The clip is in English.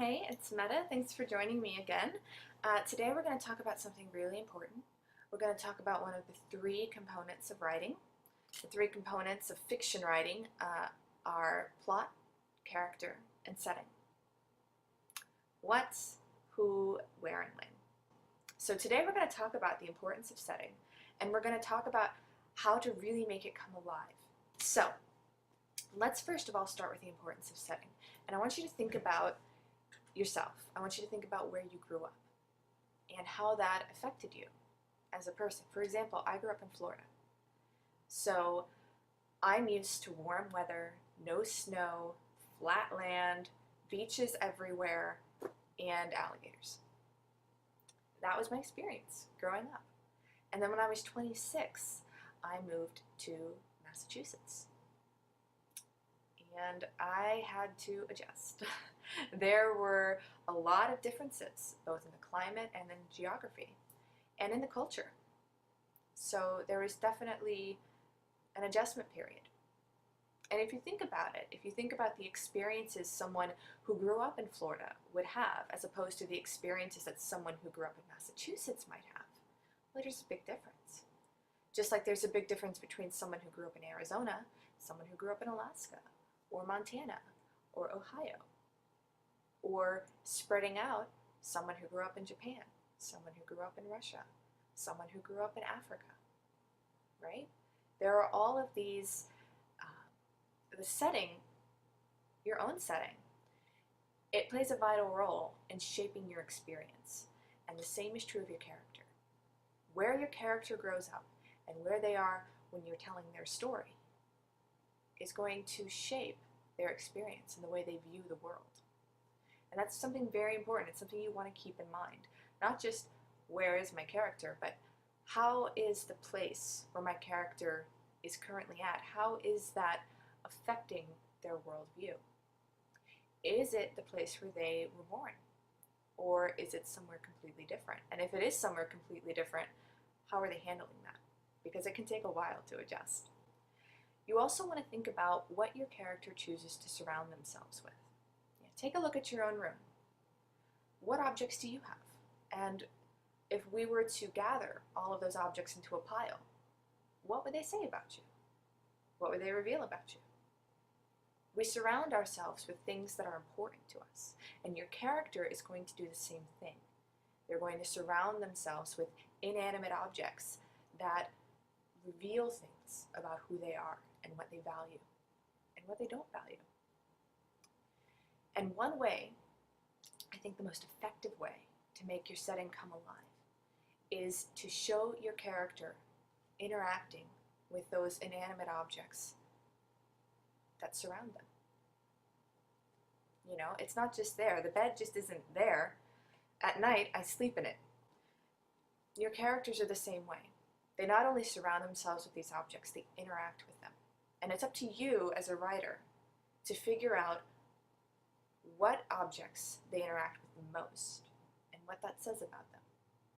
Hey, it's Meta. Thanks for joining me again. Today we're going to talk about something really important. We're going to talk about one of the three components of writing. The three components of fiction writing are plot, character, and setting. What, who, where, and when. So today we're going to talk about the importance of setting, and we're going to talk about how to really make it come alive. So let's first of all start with the importance of setting. And I want you to think about yourself. I want you to think about where you grew up and how that affected you as a person. For example, I grew up in Florida. So I'm used to warm weather, no snow, flat land, beaches everywhere, and alligators. That was my experience growing up. And then when I was 26, I moved to Massachusetts. And I had to adjust. There were a lot of differences, both in the climate and in geography, and in the culture. So there was definitely an adjustment period. And if you think about it, if you think about the experiences someone who grew up in Florida would have, as opposed to the experiences that someone who grew up in Massachusetts might have, well, there's a big difference. Just like there's a big difference between someone who grew up in Arizona, someone who grew up in Alaska, or Montana, or Ohio, or spreading out, someone who grew up in Japan, someone who grew up in Russia, someone who grew up in Africa, right? There are all of these, the setting, your own setting, it plays a vital role in shaping your experience. And the same is true of your character. Where your character grows up and where they are when you're telling their story is going to shape their experience and the way they view the world. And that's something very important. It's something you want to keep in mind. Not just where is my character, but how is the place where my character is currently at? How is that affecting their worldview? Is it the place where they were born? Or is it somewhere completely different? And if it is somewhere completely different, how are they handling that? Because it can take a while to adjust. You also want to think about what your character chooses to surround themselves with. Take a look at your own room. What objects do you have? And if we were to gather all of those objects into a pile, what would they say about you? What would they reveal about you? We surround ourselves with things that are important to us, and your character is going to do the same thing. They're going to surround themselves with inanimate objects that reveal things about who they are and what they value and what they don't value. And one way, I think the most effective way to make your setting come alive is to show your character interacting with those inanimate objects that surround them. You know, it's not just there. The bed just isn't there. At night, I sleep in it. Your characters are the same way. They not only surround themselves with these objects, they interact with them. And it's up to you as a writer to figure out what objects they interact with the most and what that says about them.